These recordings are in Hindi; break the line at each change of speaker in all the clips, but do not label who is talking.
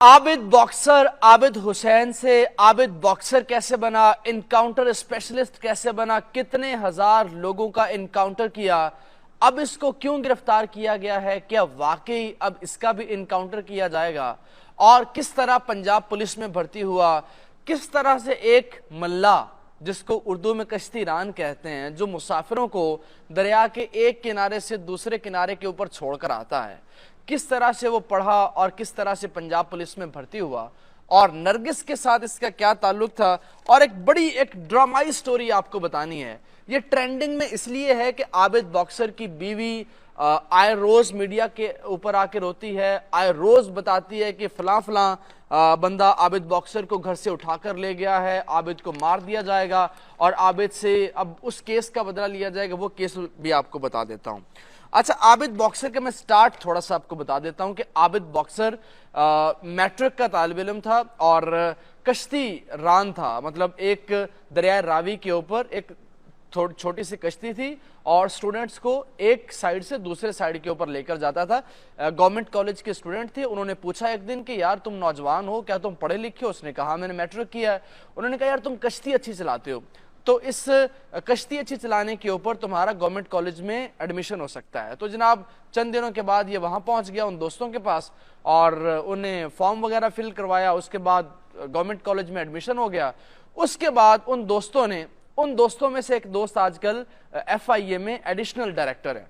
आबिद बॉक्सर आबिद हुसैन से आबिद बॉक्सर कैसे बना, इनकाउंटर स्पेशलिस्ट कैसे बना, कितने हजार लोगों का इनकाउंटर किया, अब इसको क्यों गिरफ्तार किया गया है, क्या वाकई अब इसका भी इनकाउंटर किया जाएगा, और किस तरह पंजाब पुलिस में भर्ती हुआ, किस तरह से एक मल्ला जिसको उर्दू में कश्ती रान कहते हैं, जो मुसाफिरों को दरिया के एक किनारे से दूसरे किनारे के ऊपर छोड़कर आता है, किस तरह से वो पढ़ा और किस तरह से पंजाब पुलिस में भर्ती हुआ और नरगिस के साथ इसका क्या ताल्लुक था, और एक बड़ी एक ड्रामाई स्टोरी आपको बतानी है। ये ट्रेंडिंग में इसलिए है कि आबिद बॉक्सर की बीवी आए रोज मीडिया के ऊपर आके रोती है, आए रोज बताती है कि फलां फलां बंदा आबिद बॉक्सर को घर से उठाकर ले गया है, आबिद को मार दिया जाएगा और आबिद से अब उस केस का बदला लिया जाएगा। वो केस भी आपको बता देता हूं। अच्छा, आबिद बॉक्सर का मैं स्टार्ट थोड़ा सा आपको बता देता हूं कि आबिद बॉक्सर मैट्रिक का तालिब इल्म था और कश्ती रान था, मतलब एक दरिया रावी के ऊपर एक छोटी सी कश्ती थी और स्टूडेंट्स को एक साइड से दूसरे साइड के ऊपर लेकर जाता था। गवर्नमेंट कॉलेज के स्टूडेंट थे। उन्होंने पूछा एक दिन कि यार तुम नौजवान हो, क्या तुम पढ़े लिखे हो? उसने कहा मैंने मैट्रिक किया है। उन्होंने कहा यार तुम कश्ती अच्छी चलाते हो, तो इस कश्ती अच्छी चलाने के ऊपर तुम्हारा गवर्नमेंट कॉलेज में एडमिशन हो सकता है। तो जनाब चंद दिनों के बाद ये वहां पहुंच गया उन दोस्तों के पास और उन्हें फॉर्म वगैरह फिल करवाया। उसके बाद गवर्नमेंट कॉलेज में एडमिशन हो गया। उसके बाद उन दोस्तों में से एक दोस्त आजकल FIA में एडिशनल डायरेक्टर है।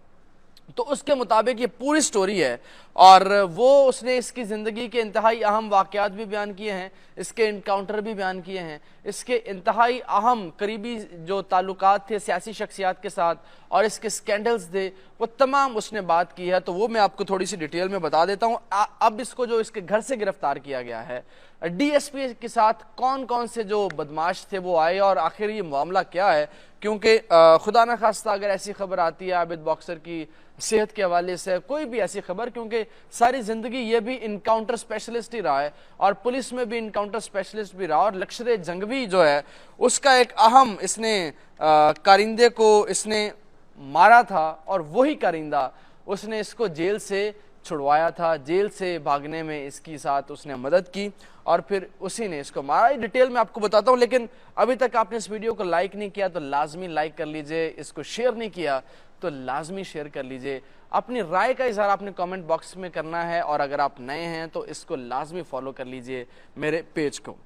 तो उसके मुताबिक ये पूरी स्टोरी है और उसने इसकी ज़िंदगी के इंतहाई अहम वाक़यात भी बयान किए हैं, इसके इनकाउंटर भी बयान किए हैं, इसके इंतहाई अहम करीबी जो ताल्लुकात थे सियासी शख्सियात के साथ और इसके स्कैंडल्स थे वो तमाम उसने बात की है। तो वो मैं आपको थोड़ी सी डिटेल में बता देता हूँ। अब इसको जो इसके घर से गिरफ्तार किया गया है, DSP के साथ कौन कौन से जो बदमाश थे वो आए और आखिर ये मामला क्या है, क्योंकि खुदा न खास्ता अगर ऐसी खबर आती है आबिद बॉक्सर की सेहत के हवाले से, कोई भी ऐसी खबर, क्योंकि सारी जिंदगी ये भी इनकाउंटर स्पेशलिस्ट ही रहा है और पुलिस में भी इनकाउंटर स्पेशलिस्ट भी रहा, और लश्कर जंगवी जो है उसका एक अहम इसने कारिंदे को इसने मारा था और वही कारिंदा उसने इसको जेल से छुड़वाया था। जेल से भागने में इसकी साथ उसने मदद की और फिर उसी ने इसको मारा। डिटेल में आपको बताता हूं, लेकिन अभी तक आपने इस वीडियो को लाइक नहीं किया तो लाजमी लाइक कर लीजिए, इसको शेयर नहीं किया तो लाजमी शेयर कर लीजिए। अपनी राय का इजहार आपने कमेंट बॉक्स में करना है और अगर आप नए हैं तो इसको लाजमी फॉलो कर लीजिए मेरे पेज को।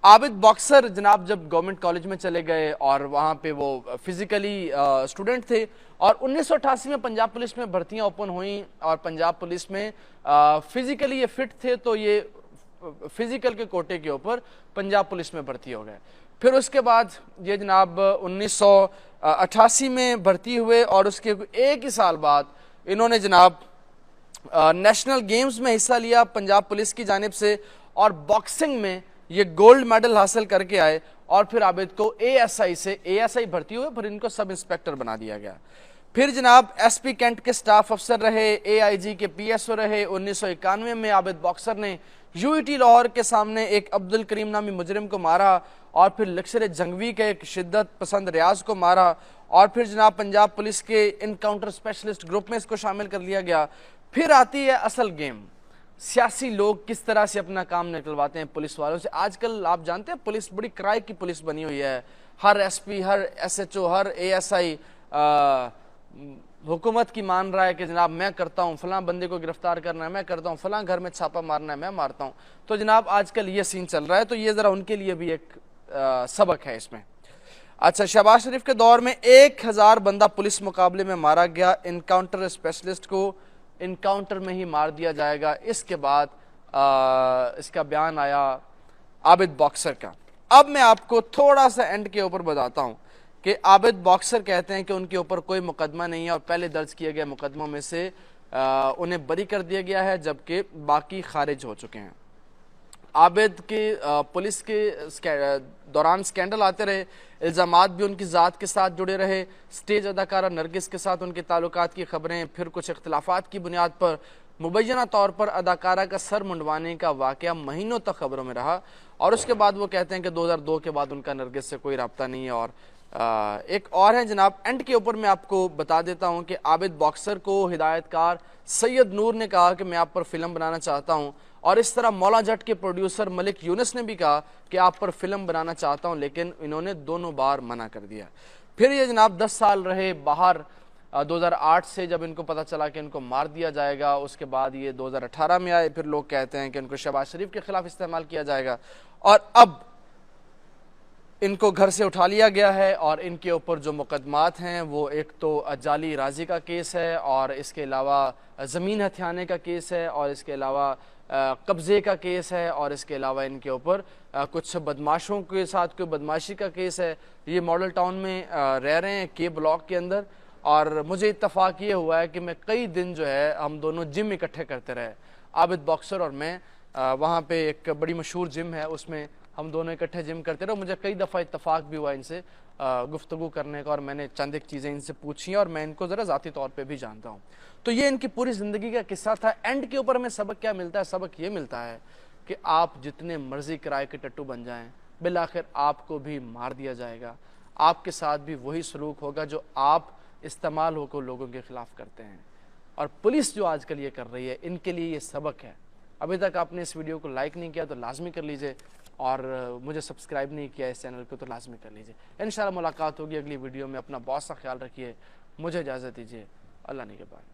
आबिद बॉक्सर जनाब जब गवर्नमेंट कॉलेज में चले गए और वहाँ पे वो फिजिकली स्टूडेंट थे और 1988 में पंजाब पुलिस में भर्तियां ओपन हुई और पंजाब पुलिस में फिजिकली ये फिट थे तो ये फिजिकल के कोटे के ऊपर पंजाब पुलिस में भर्ती हो गए। फिर उसके बाद ये जनाब 1988 में भर्ती हुए और उसके एक ही साल बाद इन्होंने जनाब नेशनल गेम्स में हिस्सा लिया पंजाब पुलिस की जानिब से और बॉक्सिंग में ये गोल्ड मेडल हासिल करके आए और फिर आबिद को ASI से ASI भर्ती हुए, फिर इनको सब इंस्पेक्टर बना दिया गया। फिर जनाब SP कैंट के स्टाफ अफसर रहे, AIG के PSO रहे। 1991 में आबिद बॉक्सर ने UET लाहौर के सामने एक अब्दुल करीम नामी मुजरिम को मारा और फिर लश्कर जंगवी के एक शिद्दत पसंद रियाज को मारा और फिर जनाब पंजाब पुलिस के इनकाउंटर स्पेशलिस्ट ग्रुप में इसको शामिल कर लिया गया। फिर आती है असल गेम, सियासी लोग किस तरह से अपना काम निकलवाते हैं पुलिस वालों से। आजकल आप जानते हैं पुलिस बड़ी किराए की पुलिस बनी हुई है, हर SP, हर SHO, हर ASI हुकूमत की मान रहा है कि जनाब मैं करता हूँ, फलां बंदे को गिरफ्तार करना है मैं करता हूँ, फलां घर में छापा मारना है मैं मारता हूँ। तो जनाब आजकल ये सीन चल रहा है, तो ये ज़रा उनके लिए भी एक सबक है इसमें। अच्छा, शहबाज शरीफ के दौर में 1000 बंदा पुलिस मुकाबले में मारा गया, इनकाउंटर स्पेशलिस्ट को इनकाउंटर में ही मार दिया जाएगा। इसके बाद इसका बयान आया आबिद बॉक्सर का। अब मैं आपको थोड़ा सा एंड के ऊपर बताता हूं कि आबिद बॉक्सर कहते हैं कि उनके ऊपर कोई मुकदमा नहीं है और पहले दर्ज किए गए मुकदमों में से उन्हें बरी कर दिया गया है जबकि बाकी खारिज हो चुके हैं। आबिद के पुलिस के दौरान स्कैंडल आते रहे, इल्ज़ामात भी उनकी ज़ात के साथ जुड़े रहे, स्टेज अदाकारा नरगिस के साथ उनके ताल्लुकात की खबरें, फिर कुछ इख्तिलाफात की बुनियाद पर मुबैना तौर पर अदाकारा का सर मुंडवाने का वाक़या महीनों तक खबरों में रहा और उसके बाद वो कहते हैं कि 2002 के बाद उनका नरगिस से कोई रब्ता नहीं है और एक और है जनाब, एंड के ऊपर मैं आपको बता देता हूं कि आबिद बॉक्सर को हिदायतकार सैयद नूर ने कहा कि मैं आप पर फिल्म बनाना चाहता हूं, और इस तरह मौला जट के प्रोड्यूसर मलिक यूनुस ने भी कहा कि आप पर फिल्म बनाना चाहता हूं, लेकिन इन्होंने दोनों बार मना कर दिया। फिर ये जनाब 10 साल रहे बाहर। 2008 से जब इनको पता चला कि इनको मार दिया जाएगा, उसके बाद ये 2018 में आए, फिर लोग कहते हैं कि इनको शहबाज शरीफ के खिलाफ इस्तेमाल किया जाएगा, और अब इनको घर से उठा लिया गया है। और इनके ऊपर जो मुकदमात हैं वो एक तो जाली राजी का केस है, और इसके अलावा ज़मीन हथियाने का केस है, और इसके अलावा कब्ज़े का केस है, और इसके अलावा इनके ऊपर कुछ बदमाशों के साथ कोई बदमाशी का केस है। ये मॉडल टाउन में रह रहे हैं, के ब्लॉक के अंदर, और मुझे इत्तफाक ये हुआ है कि मैं कई दिन जो है हम दोनों जिम इकट्ठे करते रहे, आबिद बॉक्सर और मैं। वहाँ पे एक बड़ी मशहूर जिम है, उसमें हम दोनों इकट्ठे जिम करते रहे। मुझे कई दफ़ा इत्तफाक भी हुआ इनसे गुफ्तगू करने का, और मैंने चंद एक चीज़ें इनसे पूछी, और मैं इनको ज़रा ज़ाती तौर पे भी जानता हूँ। तो ये इनकी पूरी ज़िंदगी का किस्सा था। एंड के ऊपर हमें सबक क्या मिलता है? सबक ये मिलता है कि आप जितने मर्जी किराए के टट्टू बन जाएं, बिल आखिर आपको भी मार दिया जाएगा। आपके साथ भी वही सलूक होगा जो आप इस्तेमाल होकर लोगों के ख़िलाफ़ करते हैं। और पुलिस जो आजकल ये कर रही है, इनके लिए ये सबक है। अभी तक आपने इस वीडियो को लाइक नहीं किया तो लाजमी कर लीजिए, और मुझे सब्सक्राइब नहीं किया इस चैनल को तो लाजमी कर लीजिए। इंशाल्लाह मुलाकात होगी अगली वीडियो में। अपना बहुत सा ख्याल रखिए, मुझे इजाज़त दीजिए। अल्लाह निगहबान।